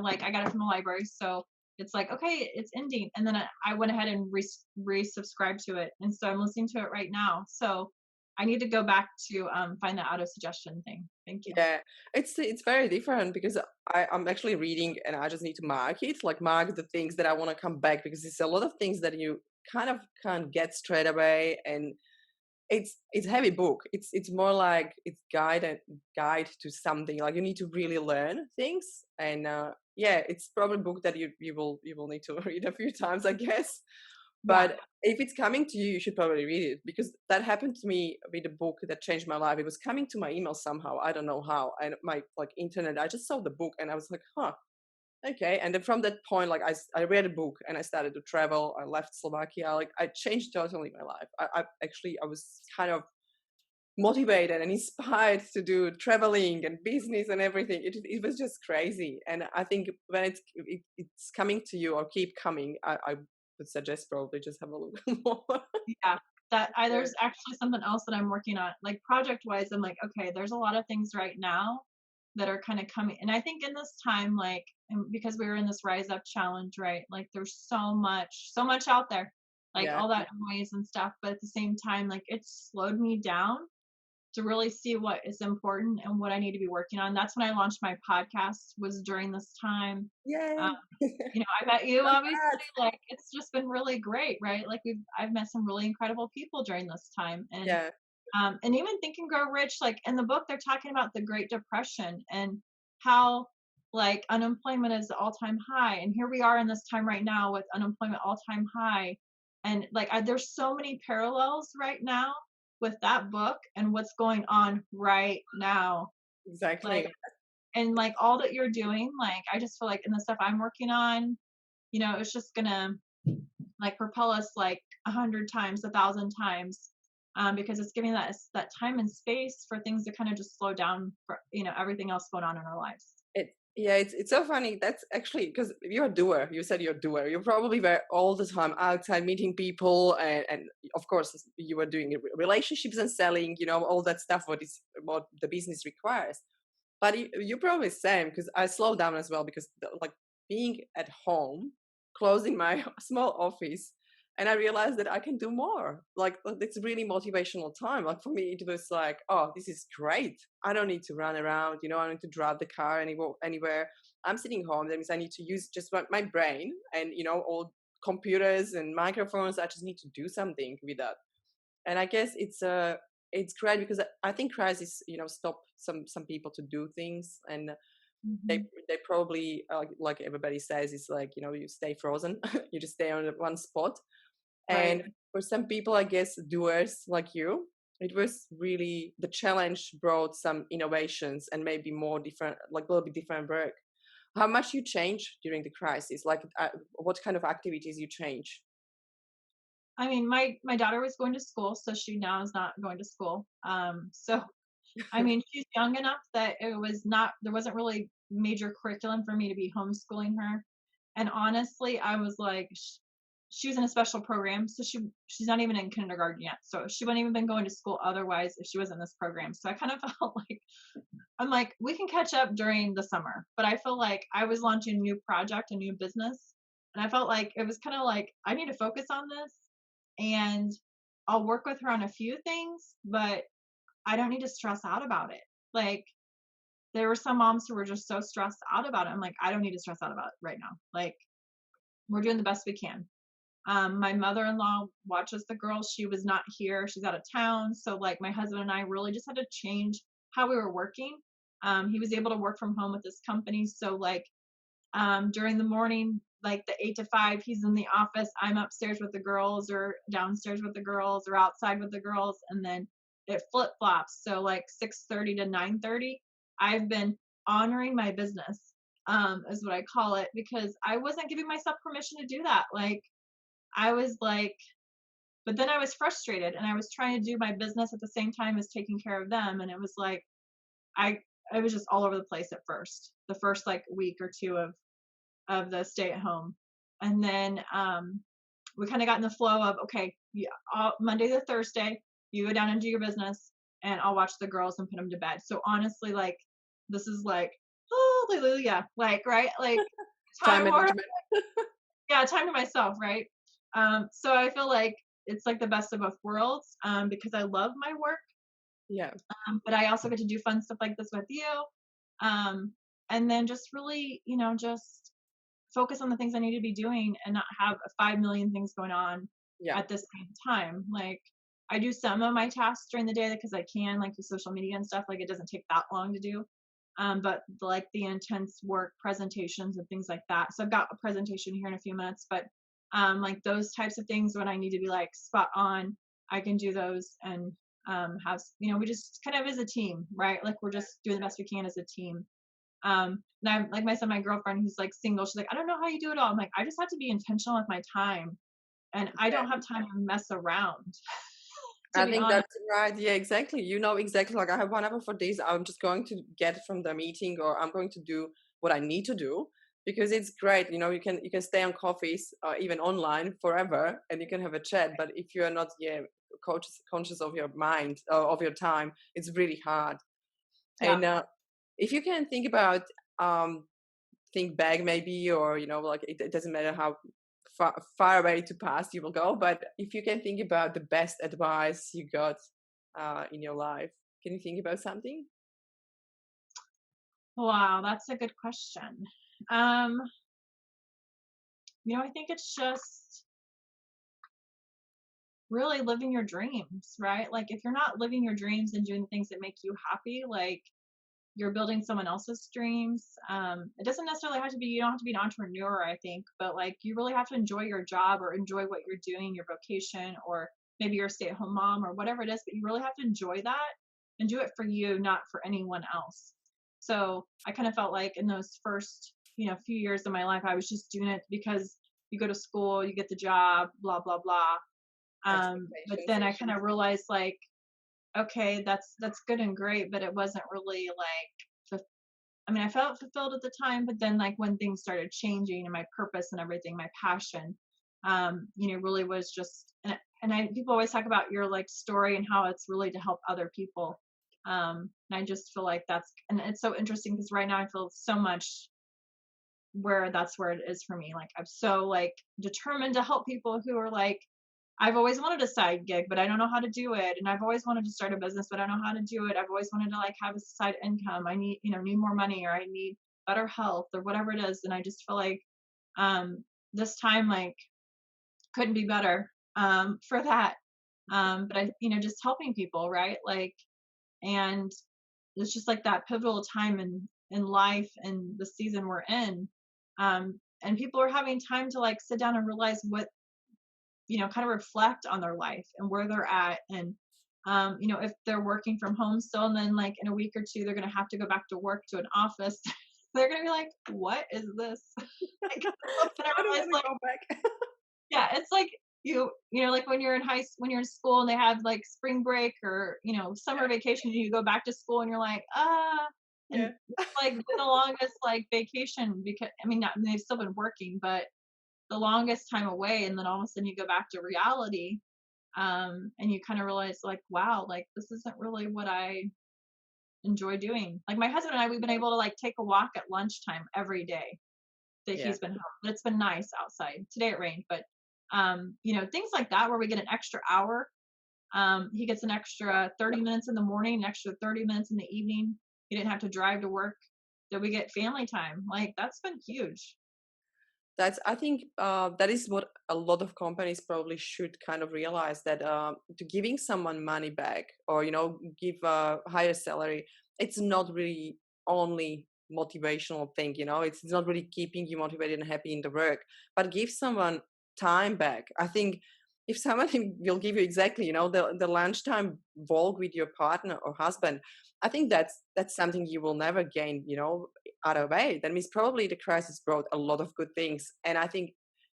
like I got it from the library, so it's like okay, it's ending, and then I went ahead and resubscribed to it, and so I'm listening to it right now. So I need to go back to find the auto suggestion thing. Thank you. Yeah, it's very different, because I'm actually reading, and I just need to mark it, like mark the things that I want to come back, because it's a lot of things that you kind of can't get straight away. And it's heavy book. It's more like it's guide to something, like you need to really learn things. And yeah, it's probably a book that you will need to read a few times, I guess. Yeah. But if it's coming to you, you should probably read it, because that happened to me with a book that changed my life. It was coming to my email somehow, I don't know how, and my like internet, I just saw the book and I was like, huh, okay. And then from that point, like I read a book and I started to travel. I left Slovakia. Like I changed totally my life. I actually, I was kind of motivated and inspired to do traveling and business and everything. It was just crazy. And I think when it's coming to you or keep coming, I would suggest probably just have a look more. Yeah. Yeah. There's actually something else that I'm working on, like project wise. I'm like, okay, there's a lot of things right now that are kind of coming. And I think in this time, like, and because we were in this Rise Up challenge, right? Like there's so much out there, like Yeah. all that noise and stuff. But at the same time, like it's slowed me down to really see what is important and what I need to be working on. That's when I launched my podcast, was during this time. Um, Yay. I met you obviously, Congrats. like it's just been really great, right? Like I've met some really incredible people during this time. Yeah. And even Think and Grow Rich, like in the book, they're talking about the Great Depression and how like unemployment is all-time high. And here we are in this time right now with unemployment all-time high. And like there's so many parallels right now with that book and what's going on right now. Like, Exactly. and like all that you're doing, like I just feel like in the stuff I'm working on, it's just gonna like propel us like 100 times, 1,000 times, because it's giving that time and space for things to kind of just slow down for everything else going on in our lives. Yeah, it's so funny. That's actually because you're a doer. You said you're a doer. You're probably there all the time outside meeting people, and of course you were doing relationships and selling. All that stuff. What the business requires. But you're probably the same because I slow down as well because like being at home, closing my small office, and I realized that I can do more. Like it's really motivational time. Like for me, it was like, oh, this is great. I don't need to run around. I don't need to drive the car anywhere. I'm sitting home. That means I need to use just my brain and all computers and microphones. I just need to do something with that. And I guess it's great because I think crisis stop some people to do things, and they Hmm. they probably like everybody says, it's like you stay frozen. You just stay on one spot. Right. And for some people, I guess doers like you, it was really the challenge brought some innovations and maybe more different, like a little bit different work. How much you change during the crisis? Like what kind of activities you change? I mean, my daughter was going to school, so she now is not going to school. So I mean, she's young enough that there wasn't really major curriculum for me to be homeschooling her. And honestly, I was like, she was in a special program, so she's not even in kindergarten yet. So she wouldn't even been going to school otherwise if she was in this program. So I kind of felt like I'm like, we can catch up during the summer. But I feel like I was launching a new project, a new business, and I felt like it was kind of like I need to focus on this, and I'll work with her on a few things, but I don't need to stress out about it. Like there were some moms who were just so stressed out about it. I'm like, I don't need to stress out about it right now. Like we're doing the best we can. My mother-in-law watches the girls. She was not here. She's out of town. So like my husband and I really just had to change how we were working. He was able to work from home with this company. So like during the morning, like the 8 to 5, he's in the office. I'm upstairs with the girls or downstairs with the girls or outside with the girls. And then it flip flops. So like 6:30 to 9:30, I've been honoring my business, is what I call it, because I wasn't giving myself permission to do that. Like I was like, but then I was frustrated and I was trying to do my business at the same time as taking care of them. And it was like, I, I was just all over the place at first, the first like week or two of the stay at home. And then we kind of got in the flow of, okay, yeah, Monday to Thursday, you go down and do your business and I'll watch the girls and put them to bed. So honestly, like, this is like, hallelujah, like, right? Like, Time time more, management. yeah, time to myself, right? So I feel like it's like the best of both worlds, because I love my work, Yeah. but I also get to do fun stuff like this with you. Um, and then just really, just focus on the things I need to be doing and not have 5 million things going on Yeah. at the same time. Like I do some of my tasks during the day because I can, like the social media and stuff, like it doesn't take that long to do. But like the intense work presentations and things like that. So I've got a presentation here in a few minutes, but like those types of things when I need to be like spot on, I can do those and have, we just kind of as a team, right? Like we're just doing the best we can as a team. And I'm like my girlfriend who's like single. She's like, I don't know how you do it all. I'm like, I just have to be intentional with my time, and I don't have time to mess around. to I be think honest. that's right. Yeah, exactly. You know exactly, like I have 1 hour for this. I'm just going to get from the meeting, or I'm going to do what I need to do, because it's great. You know, you can stay on coffees, even online forever, and you can have a chat. But if you are not, yeah, conscious of your mind, of your time, it's really hard. Yeah. And if you can think about, um, think back maybe, or like it doesn't matter how far away to past you will go, but if you can think about the best advice you got in your life, can you think about something? Wow, that's a good question. Um, I think it's just really living your dreams, right? Like if you're not living your dreams and doing the things that make you happy, like you're building someone else's dreams. It doesn't necessarily have to be, you don't have to be an entrepreneur, I think, but like you really have to enjoy your job or enjoy what you're doing, your vocation, or maybe you're a stay at home mom or whatever it is, but you really have to enjoy that and do it for you, not for anyone else. So I kind of felt like in those first, few years of my life, I was just doing it because you go to school, you get the job, blah, blah, blah. But Expectations, then I yeah. kind of realized like, okay, that's good and great, but it wasn't really like I mean, I felt fulfilled at the time, but then like when things started changing and my purpose and everything, my passion, really was just and I people always talk about your like story and how it's really to help other people. And I just feel like and it's so interesting because right now I feel so much where that's where it is for me. Like I'm so like determined to help people who are like I've always wanted a side gig, but I don't know how to do it. And I've always wanted to start a business, but I don't know how to do it. I've always wanted to like have a side income. I need more money or I need better health or whatever it is. And I just feel like this time like couldn't be better for that. But just helping people, right? Like, and it's just like that pivotal time in life and the season we're in. And people are having time to like sit down and realize what kind of reflect on their life and where they're at and if they're working from home still and then like in a week or two they're going to have to go back to work to an office. They're going to be like, what is this? Like, and I I don't realized want to like, go back. yeah, it's like like when you're when you're in school and they have like spring break or summer vacation and you go back to school and you're like and Yeah. it's like been the longest like vacation because I mean not they've still been working but the longest time away and then all of a sudden you go back to reality and you kind of realize like wow like this isn't really what I enjoy doing. Like my husband and I we've been able to like take a walk at lunchtime every day that Yeah. he's been home, but it's been nice outside. Today it rained, but things like that where we get an extra hour. He gets an extra 30 minutes in the morning, an extra 30 minutes in the evening. He didn't have to drive to work. That we get family time. Like that's been huge. That's, I think, that is what a lot of companies probably should kind of realize, that to giving someone money back, or give a higher salary, it's not really only motivational thing. It's not really keeping you motivated and happy in the work, but give someone time back. I think if someone will give you exactly, the lunchtime walk with your partner or husband, I think that's something you will never gain, other way. That means probably the crisis brought a lot of good things. And I think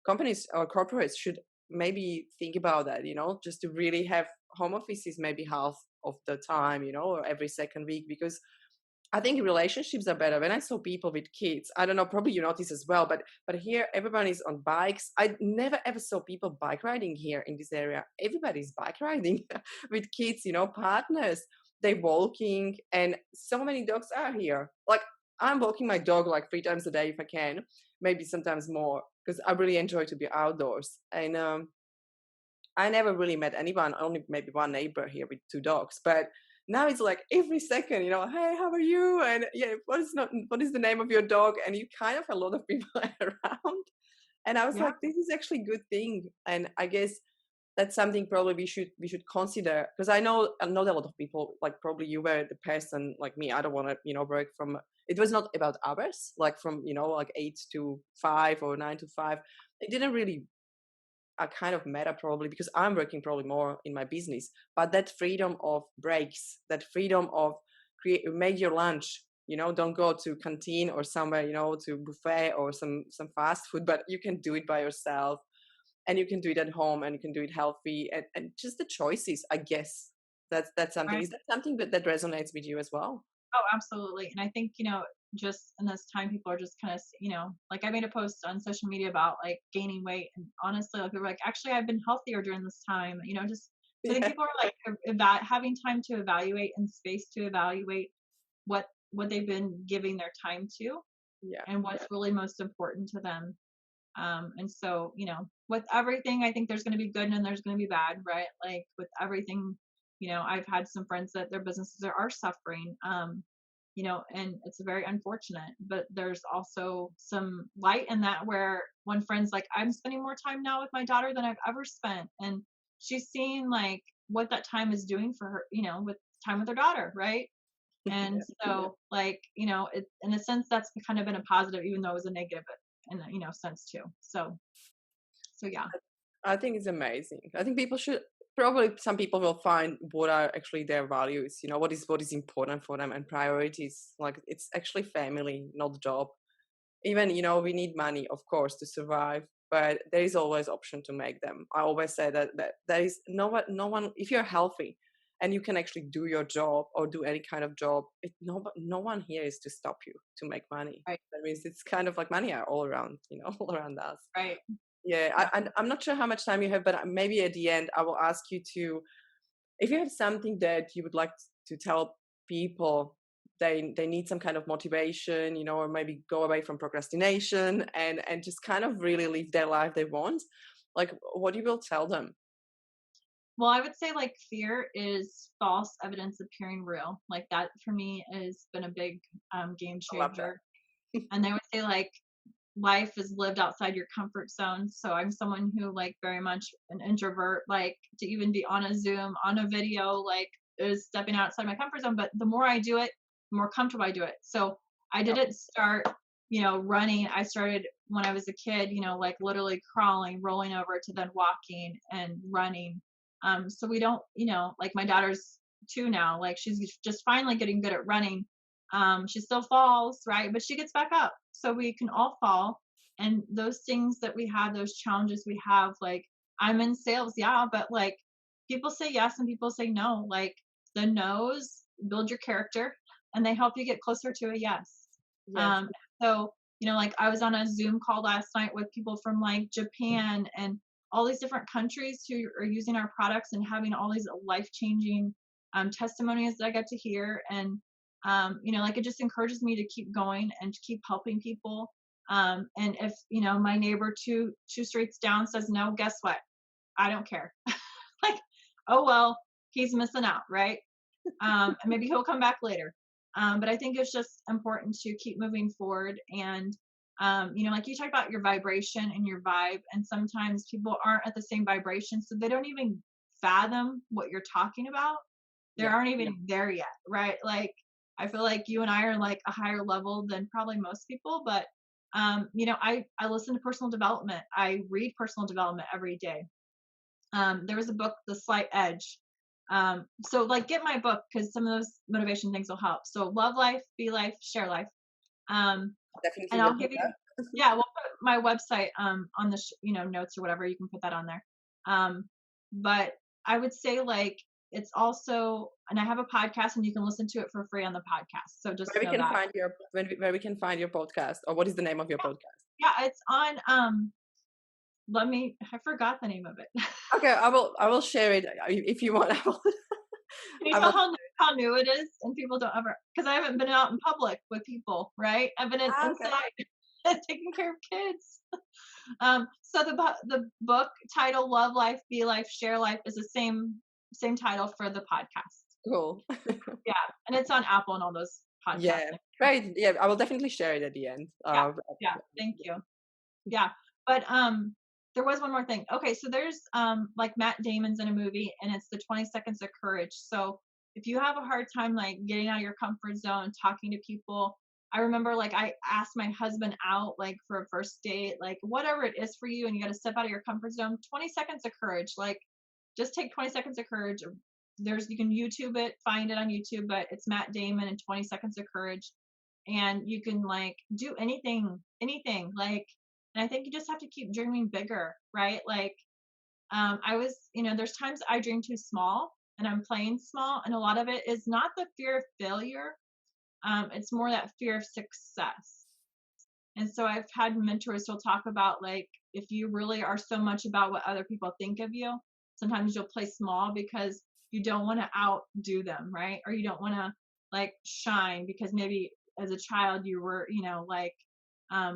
companies or corporates should maybe think about that, just to really have home offices maybe half of the time, or every second week, because I think relationships are better. When I saw people with kids, I don't know, probably you notice as well, but here everyone is on bikes. I never ever saw people bike riding here in this area. Everybody's bike riding with kids, partners. They're walking, and so many dogs are here. Like I'm walking my dog like 3 times a day if I can, maybe sometimes more, because I really enjoy to be outdoors. And I never really met anyone, only maybe one neighbor here with 2 dogs. But now it's like every second, hey, how are you? And yeah, what is the name of your dog? And you kind of a lot of people around. And I was Yeah. like, this is actually a good thing. And I guess that's something probably we should consider, because I know that a lot of people, like probably you were the person like me. I don't want to work from. It was not about hours, like from like 8 to 5 or 9 to 5. It didn't really kind of matter, probably because I'm working probably more in my business. But that freedom of breaks, that freedom of make your lunch, don't go to canteen or somewhere, to buffet or some fast food, but you can do it by yourself. and you can do it at home, and you can do it healthy, and just the choices, I guess. That's something. Right. Is that something that resonates with you as well? Oh, absolutely. And I think, just in this time, people are just kind of, like I made a post on social media about like gaining weight. And honestly, like, people were like, actually, I've been healthier during this time, just, so I think Yeah, people are like having time to evaluate and space to evaluate what they've been giving their time to yeah, and what's really most important to them. And so, with everything, I think there's going to be good and there's going to be bad, right? Like with everything, I've had some friends that their businesses are suffering, and it's very unfortunate, but there's also some light in that where one friend's like, I'm spending more time now with my daughter than I've ever spent. And she's seeing like what that time is doing for her, with time with her daughter, right? And so, like, it, in a sense, that's kind of been a positive, even though it was a negative in a, sense too. So yeah. I think it's amazing. I think people should, probably some people will find what are actually their values, what is important for them, and priorities. Like it's actually family, not job. Even, we need money, of course, to survive, but there is always option to make them. I always say that there is no one, if you're healthy and you can actually do your job or do any kind of job, no one here is to stop you to make money. Right. That means it's kind of like money are all around, all around us. Right. Yeah, Yeah. I'm not sure how much time you have, but maybe at the end I will ask you to, if you have something that you would like to tell people, they need some kind of motivation, or maybe go away from procrastination and just kind of really live their life they want. Like, what you will tell them? Well, I would say like fear is false evidence appearing real. Like that for me has been a big game I love that. changer. And they would say like life is lived outside your comfort zone. So I'm someone who like very much an introvert, like to even be on a Zoom, on a video, like is stepping outside my comfort zone. But the more I do it, the more comfortable I do it. So I Yep. didn't start, running. I started when I was a kid, like literally crawling, rolling over to then walking and running. So we don't, like my daughter's 2 now, like she's just finally getting good at running. She still falls, right? But she gets back up. So we can all fall. And those things that we have, those challenges we have, like I'm in sales, yeah, but like people say yes and people say no. Like the no's build your character and they help you get closer to a yes. Yes. Um, so, like I was on a Zoom call last night with people from like Japan and all these different countries who are using our products and having all these life changing testimonies that I got to hear. And like it just encourages me to keep going and to keep helping people. And if my neighbor two streets down says no, guess what? I don't care. Like, oh well, he's missing out, right? And maybe he'll come back later. But I think it's just important to keep moving forward. And like you talked about your vibration and your vibe, and sometimes people aren't at the same vibration, so they don't even fathom what you're talking about. They Yeah. aren't even there yet, right? Like I feel like you and I are like a higher level than probably most people, but I listen to personal development. I read personal development every day. There was a book, The Slight Edge. So like get my book because some of those motivation things will help. So love life, be life, share life. Um, Definitely and will I'll do give you, that. yeah, we'll put my website on the notes or whatever. You can put that on there. But I would say like it's also, and I have a podcast and you can listen to it for free on the podcast. So just Where we know can that. find your where we can find your podcast, or what is the name of your podcast? Yeah, it's on. I forgot the name of it. Okay, I will share it if you want. Can you I tell will. how new it is? And people don't ever, because I haven't been out in public with people, right? I've been Okay. inside taking care of kids. So the book title, Love Life, Be Life, Share Life, is the same title for the podcast. Cool. Yeah, and it's on Apple and all those podcasts. Yeah. Great. Yeah, I will definitely share it at the end. Yeah, yeah. Thank you. Yeah, but there was one more thing. Okay, so there's like Matt Damon's in a movie, and it's the 20 Seconds of Courage. So if you have a hard time like getting out of your comfort zone, talking to people, I remember like I asked my husband out like for a first date, like whatever it is for you, and you got to step out of your comfort zone. 20 Seconds of Courage, like just take 20 Seconds of Courage. You can YouTube it, find it on YouTube, but it's Matt Damon and 20 Seconds of Courage, and you can like do anything, like And I think you just have to keep dreaming bigger, right? Like, I was, there's times I dream too small and I'm playing small. And a lot of it is not the fear of failure. It's more that fear of success. And so I've had mentors who'll talk about, like, if you really are so much about what other people think of you, sometimes you'll play small because you don't want to outdo them, right? Or you don't want to like shine because maybe as a child you were, like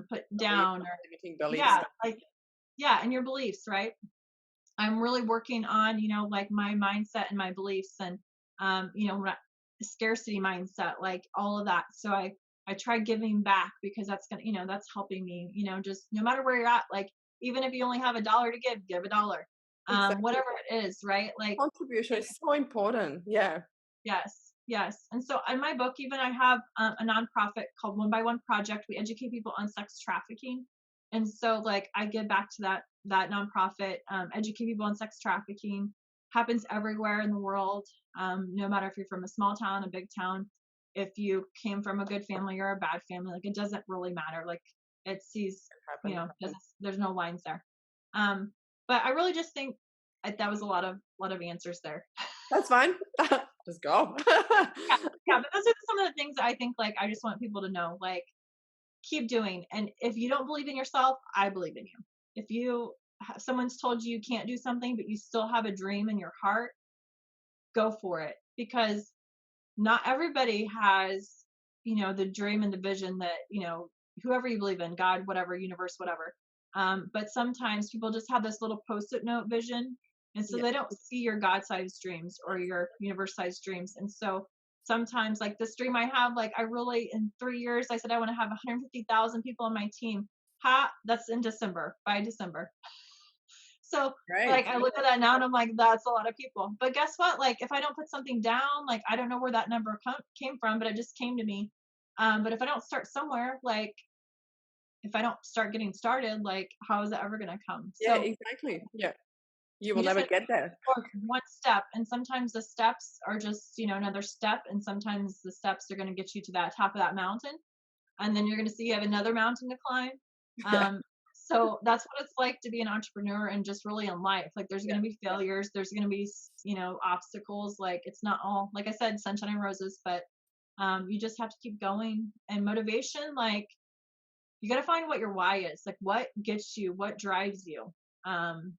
put Belief, down, or limiting beliefs. yeah, like yeah, and your beliefs, right? I'm really working on, like my mindset and my beliefs and, scarcity mindset, like all of that. So I try giving back because that's going to, that's helping me, just no matter where you're at, like, even if you only have $1 to give $1, Exactly. whatever it is, right? Like, Contribution is so important. Yeah. yes, yes. And so in my book, even I have a nonprofit called One by One Project. We educate people on sex trafficking, and so like I give back to that nonprofit. Educate people on sex trafficking happens everywhere in the world. No matter if you're from a small town, a big town, if you came from a good family or a bad family, like it doesn't really matter. Like it sees, Happen. there's no lines there. But I really just think that was a lot of answers there. That's fine. Just go. Yeah, yeah, but those are some of the things that I think, like, I just want people to know, like, keep doing. And if you don't believe in yourself, I believe in you. If someone's told you you can't do something, but you still have a dream in your heart, go for it, because not everybody has, the dream and the vision that, whoever you believe in, God, whatever, universe, whatever. But sometimes people just have this little post-it note vision. And so Yeah. they don't see your God-sized dreams or your universe-sized dreams. And so sometimes, like this dream I have, like I really, in 3 years, I said I want to have 150,000 people on my team. That's in December, by December. So Great. like I look at that now and I'm like, that's a lot of people. But guess what? Like if I don't put something down, like I don't know where that number came from, but it just came to me. But if I don't start somewhere, like if I don't start getting started, like how is it ever gonna come? Yeah, So exactly. Yeah. You will you just never have to get there. take one step, and sometimes the steps are just, another step, and sometimes the steps are gonna get you to that top of that mountain, and then you're gonna see you have another mountain to climb. Yeah. Um, so that's what it's like to be an entrepreneur and just really in life. Like there's Yeah. going to be failures, there's going to be, obstacles. Like it's not all, like I said, sunshine and roses, but you just have to keep going. And motivation, like you got to find what your why is, like what gets you, what drives you. Um,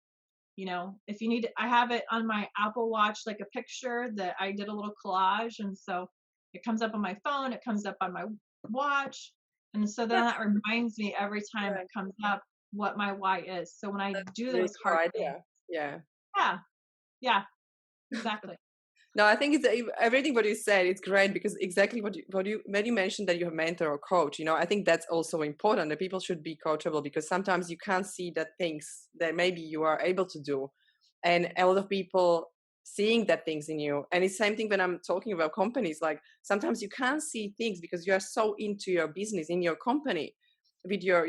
if you need, I have it on my Apple Watch, like a picture that I did a little collage. And so it comes up on my phone, it comes up on my watch. And so then That's that reminds me every time good. it comes up what my why is. So when I That's do a really those cool hard things, idea. Yeah. yeah, yeah, exactly. No, I think it's everything what you said. It's great because exactly what you when you mentioned that you have a mentor or coach. I think that's also important that people should be coachable because sometimes you can't see that things that maybe you are able to do, and a lot of people seeing that things in you. And it's same thing when I'm talking about companies. Like sometimes you can't see things because you are so into your business in your company with your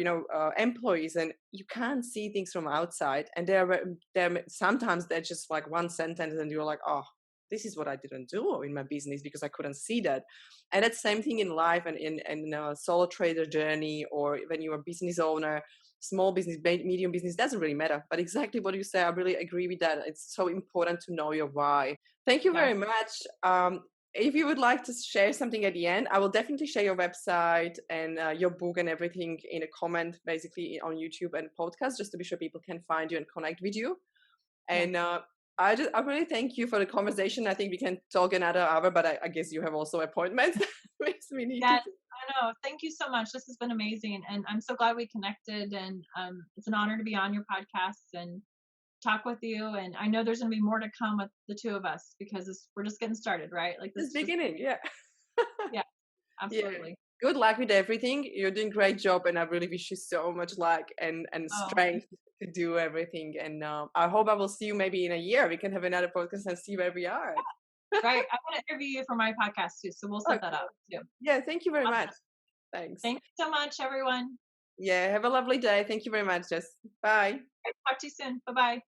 employees, and you can't see things from outside. And there sometimes they're just like one sentence, and you're like, oh, this is what I didn't do in my business because I couldn't see that. And that's same thing in life and in a solo trader journey, or when you're a business owner, small business, medium business, doesn't really matter. But exactly what you say, I really agree with that. It's so important to know your why. Thank you Yeah. very much. If you would like to share something at the end, I will definitely share your website and your book and everything in a comment, basically on YouTube and podcast, just to be sure people can find you and connect with you. Yeah. And I really thank you for the conversation. I think we can talk another hour, but I guess you have also appointments which we need to. Yes, I know. Thank you so much. This has been amazing. And I'm so glad we connected. And it's an honor to be on your podcast and talk with you. And I know there's going to be more to come with the two of us because we're just getting started, right? Like this Just is just, beginning, yeah. yeah, Yeah. absolutely. Good luck with everything. You're doing great job, and I really wish you so much luck and Oh, strength to do everything. And I hope I will see you maybe in a year. We can have another podcast and see where we are. right. I want to interview you for my podcast too. So we'll set that Okay. up too. Yeah. Thank you very much. Awesome. Thanks. Thank you so much, everyone. Yeah. Have a lovely day. Thank you very much, Jess. Bye. Talk to you soon. Bye bye.